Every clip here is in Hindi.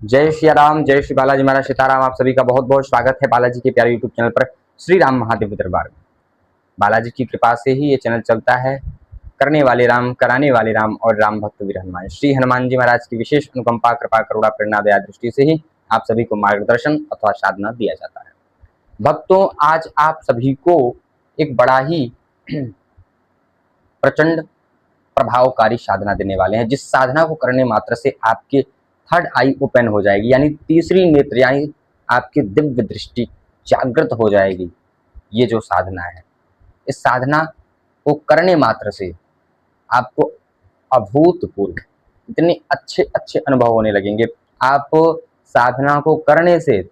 जय श्री राम, जय श्री बालाजी महाराज, सीताराम। आप सभी का बहुत बहुत स्वागत है बालाजी के प्यारे यूट्यूब चैनल पर श्री राम महादेव दरबार में। बालाजी की कृपा से ही ये चैनल चलता है। करने वाले राम, कराने वाले राम और राम भक्त वीर हनुमान। श्री हनुमान जी महाराज की विशेष अनुकंपा, कृपा, करुणा, प्रेरणा, दया दृष्टि से ही आप सभी को मार्गदर्शन अथवा साधना दिया जाता है। भक्तों, आज आप सभी को एक बड़ा ही प्रचंड प्रभावकारी साधना देने वाले हैं, जिस साधना को करने मात्र से आपके थर्ड आई ओपन हो जाएगी, यानी तीसरी नेत्र, यानी आपकी दिव्य दृष्टि जागृत हो जाएगी। ये जो साधना है, इस साधना को करने मात्र से आपको अभूतपूर्व इतने अच्छे अच्छे अनुभव होने लगेंगे। आप साधना को करने से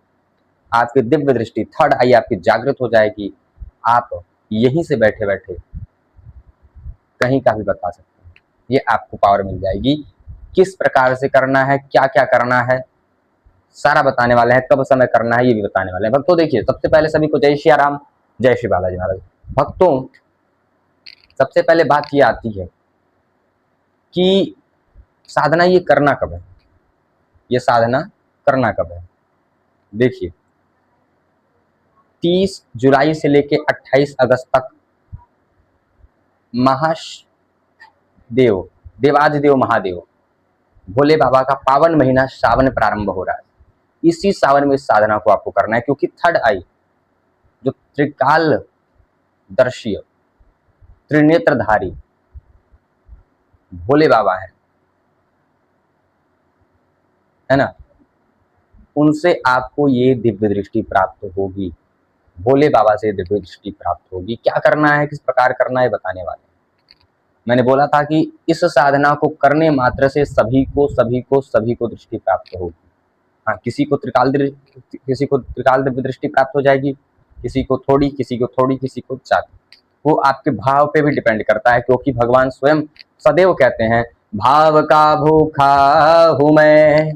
आपकी दिव्य दृष्टि, थर्ड आई आपकी जागृत हो जाएगी। आप यहीं से बैठे बैठे कहीं का भी बता सकते हैं। ये आपको पावर मिल जाएगी। किस प्रकार से करना है, क्या क्या करना है, सारा बताने वाले हैं। कब समय करना है ये भी बताने वाले हैं। भक्तों देखिए, सबसे पहले सभी को जय श्री राम, जय श्री बालाजी महाराज। भक्तों, सबसे पहले बात ये आती है कि साधना ये करना कब है, ये साधना करना कब है। देखिए, 30 जुलाई से लेके 28 अगस्त तक महादेव, देवाधिदेव महादेव भोले बाबा का पावन महीना सावन प्रारंभ हो रहा है। इसी सावन में इस साधना को आपको करना है, क्योंकि थर्ड आई जो त्रिकाल दर्शी, त्रिनेत्रधारी भोले बाबा है ना, उनसे आपको ये दिव्य दृष्टि प्राप्त होगी। भोले बाबा से दिव्य दृष्टि प्राप्त होगी। क्या करना है, किस प्रकार करना है, बताने वाले हैं। मैंने बोला था कि इस साधना को करने मात्र से सभी को दृष्टि प्राप्त होगी। हाँ, किसी को त्रिकाल दिव्य दृष्टि प्राप्त हो जाएगी, किसी को थोड़ी, किसी को ज्यादा। वो आपके भाव पे भी डिपेंड करता है, क्योंकि भगवान स्वयं सदैव कहते हैं, भाव का भूखा हूं मैं,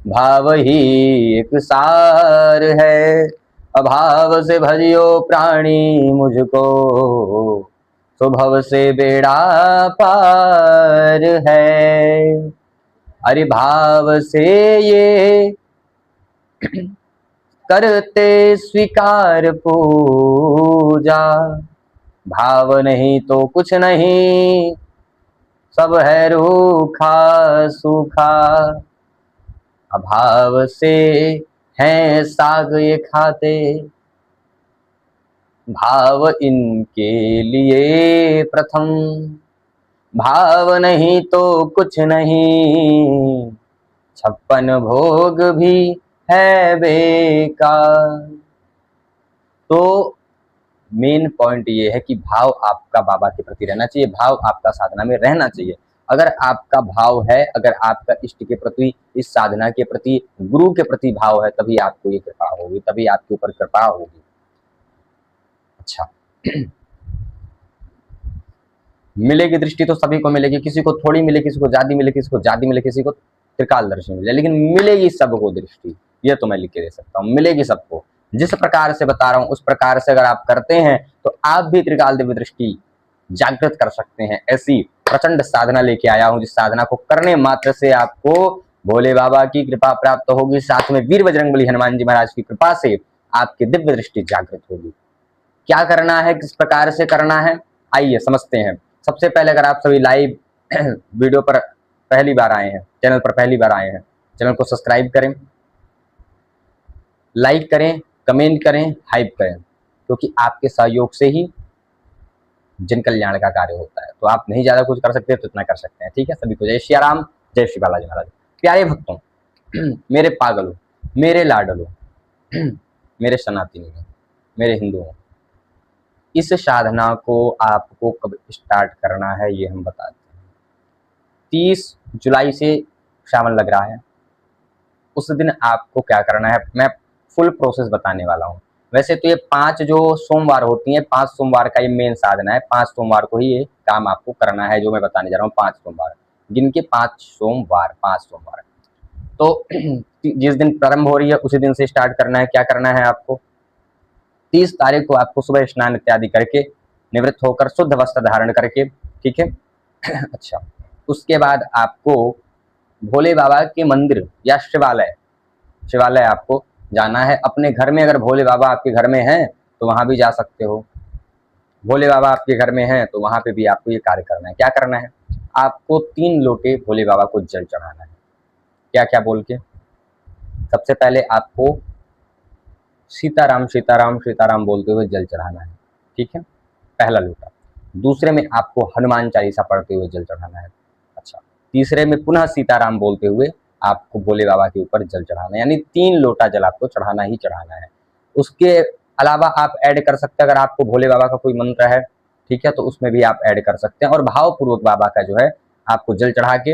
भाव ही एक सार है, अभाव से भजियो प्राणी मुझको, स्वभव से बेड़ा पार है। अरे भाव से ये करते स्वीकार पूजा, भाव नहीं तो कुछ नहीं, सब है रूखा सूखा। अभाव से हैं साग ये खाते, भाव इनके लिए प्रथम, भाव नहीं तो कुछ नहीं, 56 भोग भी है बेकार। तो मेन पॉइंट ये है कि भाव आपका बाबा के प्रति रहना चाहिए, भाव आपका साधना में रहना चाहिए। अगर आपका भाव है, अगर आपका इष्ट के प्रति, इस साधना के प्रति, गुरु के प्रति भाव है, तभी आपको ये कृपा होगी, तभी आपके ऊपर कृपा होगी। अच्छा, मिलेगी दृष्टि तो सभी को मिलेगी, किसी को थोड़ी मिले, किसी को ज्यादा मिले, किसी को ज्यादा मिले, किसी को त्रिकाल दर्शन मिले, लेकिन मिलेगी सबको दृष्टि। ये तो मैं लिख के दे सकता हूँ, मिलेगी सबको। जिस प्रकार से बता रहा हूँ उस प्रकार से अगर आप करते हैं तो आप भी त्रिकाल दिव्य दृष्टि जागृत कर सकते हैं। ऐसी प्रचंड साधना लेके आया हूँ, जिस साधना को करने मात्र से आपको भोले बाबा की कृपा प्राप्त होगी, साथ में वीर बजरंगबली हनुमान जी महाराज की कृपा से आपकी दिव्य दृष्टि जागृत होगी। क्या करना है, किस प्रकार से करना है, आइए समझते हैं। सबसे पहले, अगर आप सभी लाइव वीडियो पर पहली बार आए हैं, चैनल पर पहली बार आए हैं, चैनल को सब्सक्राइब करें, लाइक करें, कमेंट करें, हाइप करें, क्योंकि आपके सहयोग से ही जन कल्याण का कार्य होता है। तो आप नहीं ज्यादा कुछ कर सकते तो इतना कर सकते हैं, ठीक है। सभी को जय श्री राम, जय श्री बालाजी महाराज। प्यारे भक्तों, मेरे पागलों, मेरे लाडलों, मेरे सनातनियों, मेरे हिंदुओं, इस साधना को आपको कब स्टार्ट करना है ये हम बताते हैं। 30 जुलाई से सावन लग रहा है, उस दिन आपको क्या करना है मैं फुल प्रोसेस बताने वाला हूँ। वैसे तो ये 5 जो सोमवार होती हैं, 5 सोमवार का ये मेन साधना है। 5 सोमवार को ही ये काम आपको करना है, जो मैं बताने जा रहा हूँ। 5 सोमवार, जिनके 5 सोमवार, 5 सोमवार, तो जिस दिन प्रारंभ हो रही है उसी दिन से स्टार्ट करना है। क्या करना है आपको, 30 तारीख को आपको सुबह स्नान इत्यादि करके, निवृत्त होकर, शुद्ध वस्त्र धारण करके, ठीक है। अच्छा, उसके बाद आपको भोले बाबा के मंदिर या शिवालय शिवालय आपको जाना है। अपने घर में अगर भोले बाबा आपके घर में हैं तो वहां भी जा सकते हो। भोले बाबा आपके घर में हैं तो वहां पे भी आपको ये कार्य करना है। क्या करना है? आपको 3 लोटे भोले बाबा को जल चढ़ाना है। क्या क्या बोल के? सबसे पहले आपको सीताराम सीताराम सीताराम बोलते हुए जल चढ़ाना है, ठीक है, पहला लोटा। दूसरे में आपको हनुमान चालीसा पढ़ते हुए जल चढ़ाना है। अच्छा, तीसरे में पुनः सीताराम बोलते हुए आपको भोले बाबा के ऊपर जल चढ़ाना है, यानी 3 लोटा जल आपको चढ़ाना ही चढ़ाना है। उसके अलावा आप ऐड कर सकते हैं, अगर आपको भोले बाबा का कोई मंत्र है, ठीक है, तो उसमें भी आप ऐड कर सकते हैं। और भावपूर्वक बाबा का जो है आपको जल चढ़ा के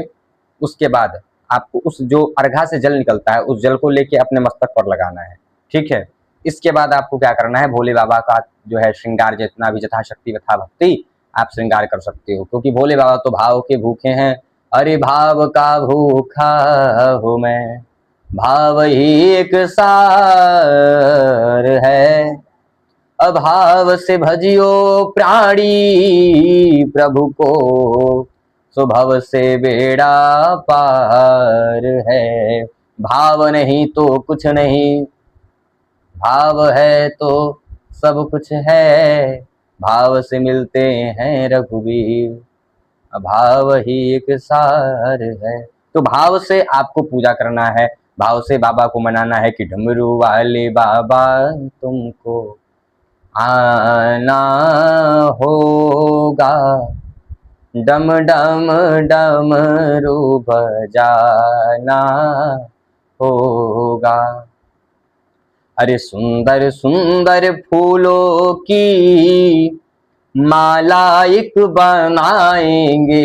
उसके बाद आपको उस जो अर्घा से जल निकलता है उस जल को लेके अपने मस्तक पर लगाना है, ठीक है। इसके बाद आपको क्या करना है? भोले बाबा का जो है श्रृंगार जितना भी यथाशक्ति यथा भक्ति आप श्रृंगार कर सकते हो, क्योंकि भोले बाबा तो भाव के भूखे हैं। अरे भाव का भूखा हूँ मैं, भाव ही एक सार है, अभाव से भजियो प्राणी प्रभु को, स्वभाव से बेड़ा पार है। भाव नहीं तो कुछ नहीं, भाव है तो सब कुछ है, भाव से मिलते हैं रघुवीर, भाव ही एक सार है। तो भाव से आपको पूजा करना है, भाव से बाबा को मनाना है कि डमरू वाले बाबा तुमको आना होगा, डम डम डमरू बजाना होगा। अरे सुंदर सुंदर फूलों की माला एक बनाएंगे,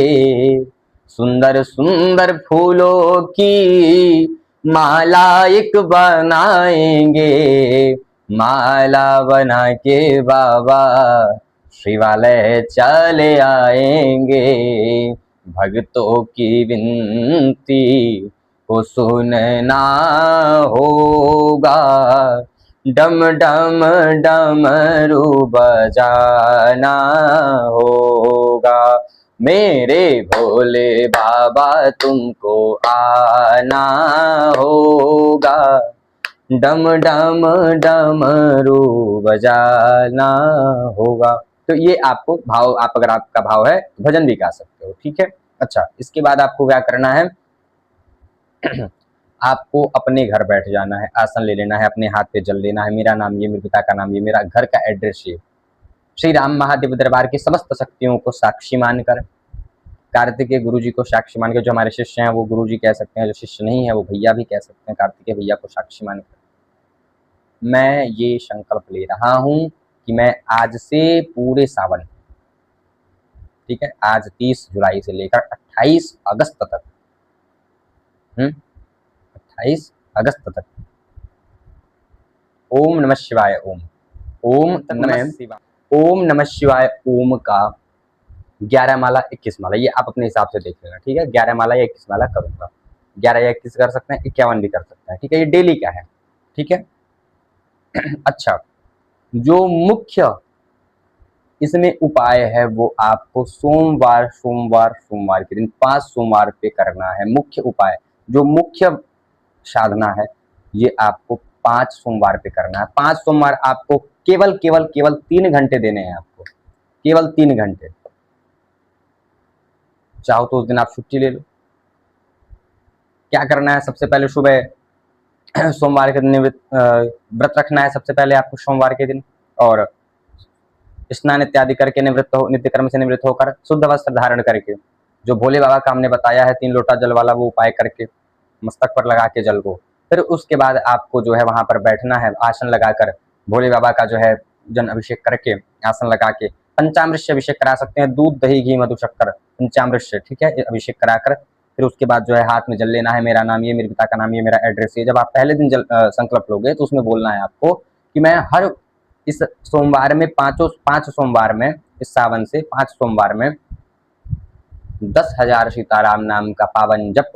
सुंदर सुंदर फूलों की माला एक बनाएंगे, माला बना के बाबा शिवालय चले आएंगे, भक्तों की विनती को सुनना होगा, डम डम डमरू बजाना होगा, मेरे भोले बाबा तुमको आना होगा, डम डम डमरू बजाना होगा। तो ये आपको भाव, आप अगर आपका भाव है तो भजन भी गा सकते हो, ठीक है। अच्छा, इसके बाद आपको क्या करना है? आपको अपने घर बैठ जाना है, आसन ले लेना है, अपने हाथ पे जल लेना है, मेरा नाम ये, मेरे पिता का नाम ये, मेरा घर का एड्रेस ये, श्री राम महादेव दरबार की समस्त शक्तियों को साक्षी मानकर, कार्तिकेय गुरु जी को साक्षी मानकर, जो हमारे शिष्य हैं वो गुरु जी कह सकते हैं, जो शिष्य नहीं है वो भैया भी कह सकते हैं, कार्तिकेय भैया को साक्षी मानकर मैं ये संकल्प ले रहा हूं कि मैं आज से पूरे सावन, ठीक है, आज 30 जुलाई से लेकर 28 अगस्त तक, 28 अगस्त तक ओम नमः शिवाय ओम, ओम नमः शिवाय, ओम नमः शिवाय ओम का 11 माला 21 माला, ये आप अपने हिसाब से देख लेना, ठीक है। 11 माला या 21 माला करूंगा, 11 या 21 कर सकते हैं, 51 भी कर सकते हैं, ठीक है। ये डेली का है, ठीक है। अच्छा, जो मुख्य इसमें उपाय है वो आपको सोमवार सोमवार सोमवार के दिन 5 सोमवार पे करना है। मुख्य उपाय, जो मुख्य साधना है, ये आपको 5 सोमवार पे करना है। 5 सोमवार आपको केवल केवल केवल 3 घंटे देने हैं, आपको केवल 3 घंटे। चाहो तो उस दिन आप छुट्टी ले लो। क्या करना है? सबसे पहले सुबह सोमवार के दिन व्रत रखना है सबसे पहले आपको सोमवार के दिन, और स्नान इत्यादि करके निवृत्त हो, नित्य कर्म से निवृत्त होकर शुद्ध वस्त्र धारण करके, जो भोले बाबा का हमने बताया है 3 लोटा जल वाला, वो उपाय करके मस्तक पर लगा के जल को, फिर उसके बाद आपको जो है वहां पर बैठना है, आसन लगाकर भोले बाबा का जो है जन अभिषेक करके, आसन लगा के पंचामृत से अभिषेक करा सकते हैं, दूध दही घी मधु शक्कर पंचामृत से, ठीक है, अभिषेक कराकर फिर उसके बाद जो है हाथ में जल लेना है, मेरा नाम ये, मेरे पिता का नाम ये, मेरा एड्रेस ये। जब आप पहले दिन संकल्प लोगे तो उसमें बोलना है आपको कि मैं हर इस सोमवार में 5 सोमवार में, इस सावन से 5 सोमवार में 10,000 सीताराम नाम का पावन जप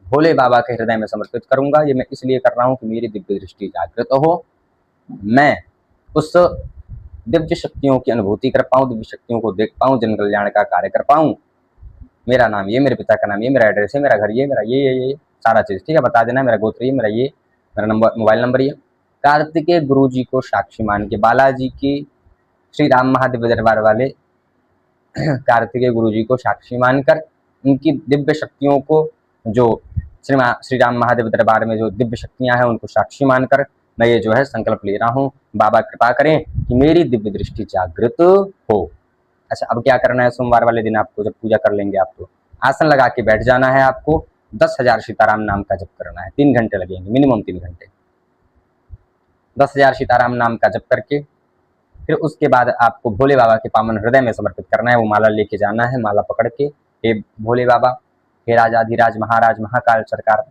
भोले बाबा के हृदय में समर्पित करूंगा। ये मैं इसलिए कर रहा हूं कि मेरी दिव्य दृष्टि जागृत हो, मैं उस दिव्य शक्तियों की अनुभूति कर पाऊं, दिव्य शक्तियों को देख पाऊं, जन कल्याण का कार्य कर पाऊं। मेरा नाम ये, मेरे पिता का नाम ये, मेरा एड्रेस है, मेरा घर ये, मेरा ये सारा चीज, ठीक है, बता देना, मेरा गोत्र ये, मेरा ये, मेरा नंबर, मोबाइल नंबर ये। कार्तिकेय गुरु जी को साक्षी मान के, बालाजी की श्री राम महादेव दरबार वाले कार्तिकेय गुरु जी को साक्षी मानकर, उनकी दिव्य शक्तियों को, जो श्री राम महादेव दरबार में जो दिव्य शक्तियां हैं उनको साक्षी मानकर मैं ये जो है संकल्प ले रहा हूँ, बाबा कृपा करें कि मेरी दिव्य दृष्टि जागृत हो। अच्छा, अब क्या करना है, सोमवार वाले दिन आपको जब पूजा कर लेंगे आप तो आसन लगा के बैठ जाना है। आपको 10,000 सीताराम नाम का जप करना है, 3 घंटे लगेंगे, मिनिमम 3 घंटे। 10,000 सीताराम नाम का जप करके फिर उसके बाद आपको भोले बाबा के पावन हृदय में समर्पित करना है। वो माला लेके जाना है, माला पकड़ के, हे भोले बाबा, हे राजाधिराज महाराज महाकाल सरकार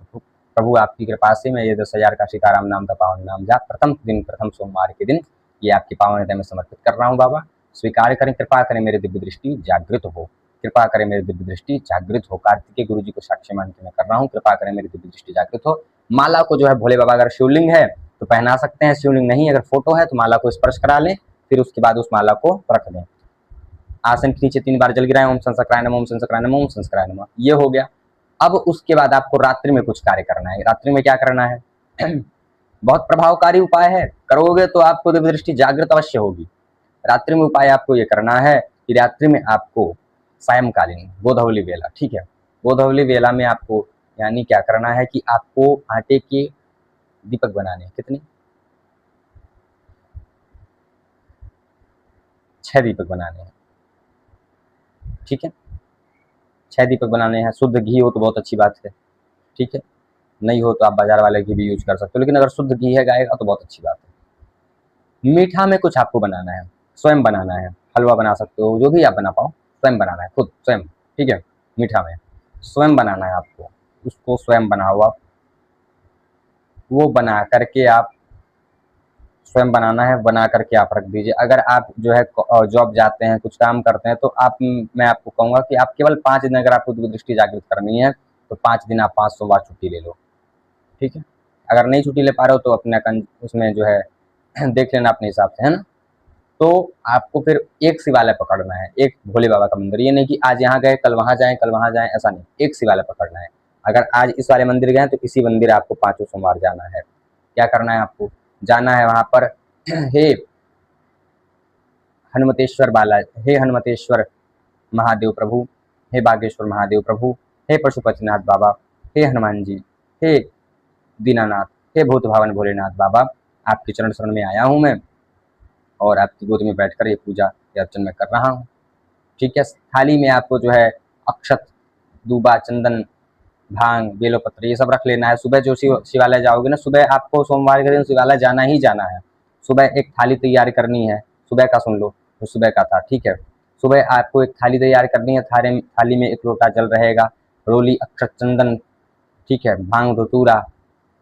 प्रभु, आपकी कृपा से मैं ये 10,000 का सीताराम नाम का पावन नाम जाप प्रथम दिन, प्रथम सोमवार के दिन ये आपके पावन हृदय में समर्पित कर रहा हूँ। बाबा स्वीकार करें, कृपा करें मेरी दिव्य दृष्टि जागृत हो, कृपा करें मेरी दिव्य दृष्टि जागृत हो। कार्तिकेय गुरु जी को साक्षी मान के मैं कर रहा हूँ, कृपा करें मेरी दिव्य दृष्टि जागृत हो। माला को जो है भोले बाबा, अगर शिवलिंग है तो पहना सकते हैं, शिवलिंग नहीं, अगर फोटो है तो माला को स्पर्श करा लें, फिर उसके बाद उस माला को रख दें। आसन के नीचे 3 बार जल गिराएं, ओम संसक्राय नमः, ओम संसक्राय नमः, ओम संसक्राय नमः। ये हो गया। अब उसके बाद आपको रात्रि में कुछ कार्य करना है। रात्रि में क्या करना है बहुत प्रभावकारी उपाय है, करोगे तो आपको दिव्य दृष्टि जागृत अवश्य होगी। रात्रि में उपाय आपको ये करना है कि रात्रि में आपको सायंकालीन गोधवली वेला, ठीक है, गोधवली वेला में आपको यानी क्या करना है कि आपको आटे के दीपक बनाने हैं। कितने? 6 दीपक बनाने हैं, ठीक है, 6 दीपक बनाने हैं। शुद्ध घी हो तो बहुत अच्छी बात है, ठीक है, नहीं हो तो आप बाजार वाले घी भी यूज कर सकते हो, लेकिन अगर शुद्ध घी है गाय का तो बहुत अच्छी बात है। मीठा में कुछ आपको बनाना है, स्वयं बनाना है, हलवा बना सकते हो, जो भी आप बना पाओ, स्वयं बनाना है, खुद स्वयं, ठीक है। मीठा में स्वयं बनाना है आपको, उसको स्वयं बनाओ आप, वो बना करके आप स्वयं बनाना है, बना करके आप रख दीजिए। अगर आप जो है जॉब जाते हैं, कुछ काम करते हैं, तो आप, मैं आपको कहूँगा कि आप केवल 5 दिन अगर आपको दृष्टि जागृत करनी है तो 5 दिन आप 5 सोमवार छुट्टी ले लो, ठीक है। अगर नहीं छुट्टी ले पा रहे हो तो अपने उसमें जो है देख लेना अपने हिसाब से, है ना। तो आपको फिर एक शिवालय पकड़ना है, एक भोले बाबा का मंदिर। ये नहीं कि आज यहाँ गए कल वहाँ जाएं, कल वहाँ जाएं, ऐसा नहीं, एक शिवालय पकड़ना है। अगर आज इस वाले मंदिर गए तो इसी मंदिर आपको 5 सोमवार जाना है। क्या करना है आपको, जाना है वहां पर हे हनुमतेश्वर बाला, हे हनुमतेश्वर महादेव प्रभु, हे बागेश्वर महादेव प्रभु, हे पशुपतिनाथ बाबा, हे हनुमान जी, हे दीनानाथ, हे भूत भावन भोलेनाथ बाबा, आपके चरण शरण में आया हूँ मैं और आपकी गोद में बैठकर ये पूजा या अर्चन में कर रहा हूँ, ठीक है। थाली में आपको जो है अक्षत, दूबा, चंदन, भांग, बेलोपत्र ये सब रख लेना है। सुबह जो शिवालय जाओगे ना, सुबह आपको सोमवार के दिन शिवालय जाना ही जाना है। सुबह एक थाली तैयार करनी है, सुबह का सुन लो, तो सुबह का था, ठीक है। सुबह आपको एक थाली तैयार करनी है, थाली में 1 लोटा जल रहेगा, रोली, अक्षत, चंदन, ठीक है, भांग, धतूरा,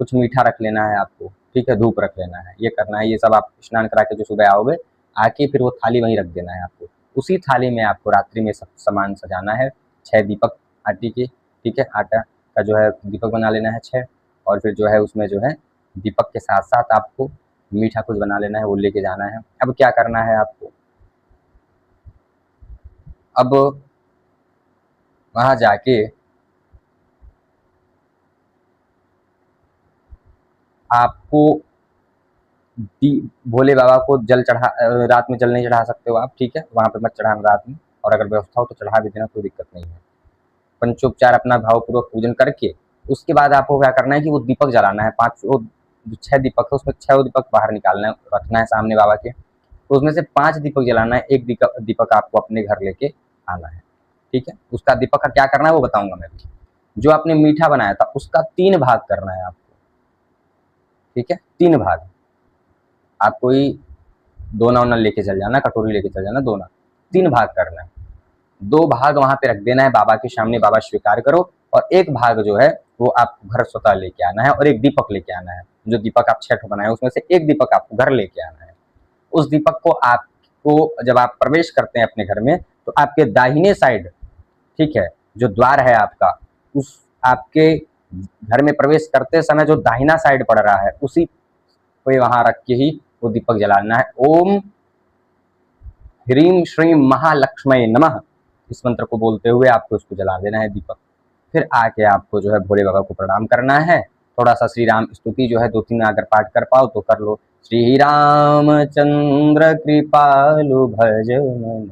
कुछ मीठा रख लेना है आपको, ठीक है, धूप रख लेना है, ये करना है। ये सब आप स्नान करा के जो सुबह आओगे, आके फिर वो थाली वहीं रख देना है आपको। उसी थाली में आपको रात्रि में सब सामान सजाना है, 6 दीपक आटे के, ठीक है, आटा का जो है दीपक बना लेना है 6, और फिर जो है उसमें जो है दीपक के साथ साथ आपको मीठा कुछ बना लेना है, वो लेके जाना है। अब क्या करना है आपको, अब वहां जाके आपको भोले बाबा को जल चढ़ा, रात में जल नहीं चढ़ा सकते हो आप, ठीक है, वहां पर मत चढ़ाना रात में, और अगर व्यवस्था हो तो चढ़ा भी देना, कोई दिक्कत नहीं है। पंचोपचार अपना भावपूर्वक पूजन करके उसके बाद आपको क्या करना है कि वो दीपक जलाना है, 6 दीपक है उसमें 6 दीपक बाहर निकालना है, रखना है सामने बाबा के, तो उसमें से 5 दीपक जलाना है, एक दीपक आपको अपने घर लेके आना है, ठीक है। उसका दीपक का क्या करना है वो बताऊंगा मैं भी। जो आपने मीठा बनाया था उसका 3 भाग करना है आपको, ठीक है, 3 भाग। आप कोई दोना वोना लेके चल जाना, कटोरी लेके चल जाना, दोना, 3 भाग करना है। 2 भाग वहां पे रख देना है बाबा के सामने, बाबा स्वीकार करो, और 1 भाग जो है वो आपको घर स्वतः लेके आना है, और 1 दीपक लेके आना है। जो दीपक आप 6 बनाए उसमें से 1 दीपक आपको घर लेके आना है। उस दीपक को आपको जब आप प्रवेश करते हैं अपने घर में, तो आपके दाहिने साइड, ठीक है, जो द्वार है आपका, उस आपके घर में प्रवेश करते समय जो दाहिना साइड पड़ रहा है उसी को वहां रख के ही वो दीपक जलाना है। ओम ह्रीम श्रीम महालक्ष्मी नमः, इस मंत्र को बोलते हुए आपको उसको जला देना है दीपक। फिर आके आपको जो है भोले बाबा को प्रणाम करना है, थोड़ा सा श्री राम स्तुति जो है 2-3 अगर पाठ कर पाओ तो कर लो। श्री रामचंद्र कृपालु भज मन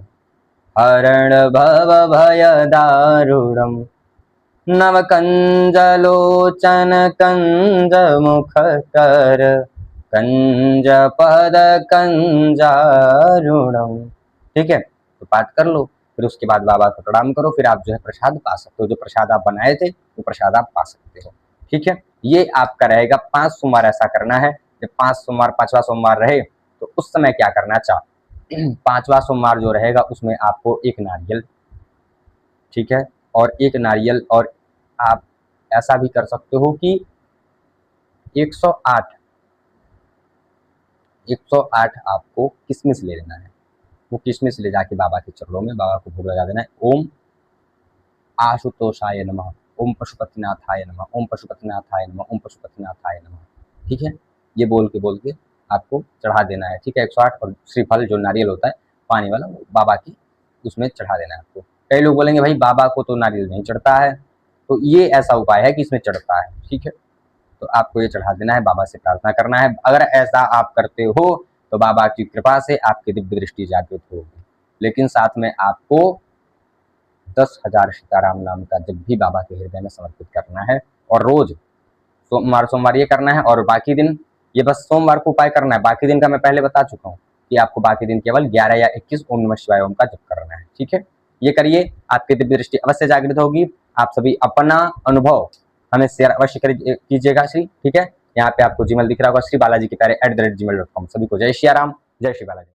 हरण भव भय दारुणम नव कंज लोचन कंज मुख कर कंज पद कंजारुणम। ठीक है, तो पाठ कर लो, फिर उसके बाद बाबा को प्रणाम करो, फिर आप जो है प्रसाद पा सकते हो। जो प्रसाद आप बनाए थे वो प्रसाद आप पा सकते हो। ठीक है, ये आपका रहेगा 5 सोमवार ऐसा करना है। जब 5 सोमवार 5वां सोमवार रहे तो उस समय क्या करना चाह 5वां सोमवार जो रहेगा उसमें आपको एक नारियल, ठीक है, और एक नारियल, और आप ऐसा भी कर सकते हो कि 108 आपको किशमिश ले लेना है। वो किशमिश ले जाके बाबा के चरणों में बाबा को भोग लगा देना है। ओम आशुतोषाय नमः, ओम पशुपतिनाथाय नमः, ओम पशुपतिनाथाय नमः, ओम पशुपतिनाथाय नमः। ठीक है, ये बोल के आपको चढ़ा देना है। ठीक है, 108 और श्रीफल जो नारियल होता है पानी वाला वो बाबा की उसमें चढ़ा देना है आपको। कई लोग बोलेंगे भाई बाबा को तो नारियल नहीं चढ़ता है, तो ये ऐसा उपाय है कि इसमें चढ़ता है। ठीक है, तो आपको ये चढ़ा देना है, बाबा से प्रार्थना करना है। अगर ऐसा आप करते हो तो बाबा की कृपा से आपकी दिव्य दृष्टि जागृत होगी। लेकिन साथ में आपको 10,000 सीताराम नाम का जब भी बाबा के हृदय में समर्पित करना है, और रोज सोमवार ये करना है, और बाकी दिन ये बस सोमवार को उपाय करना है। बाकी दिन का मैं पहले बता चुका हूँ कि आपको बाकी दिन केवल 11 या 21 ओम नमः शिवाय ओम का जप करना है। ठीक है, ये करिए, आपकी दिव्य दृष्टि अवश्य जागृत होगी। आप सभी अपना अनुभव हमें शेयर अवश्य कीजिएगा श्री। ठीक है, यहाँ पे आपको जीमेल दिख रहा होगा, श्री बालाजी के प्यारे @gmail.com। सभी को जय श्री राम, जय श्री बालाजी।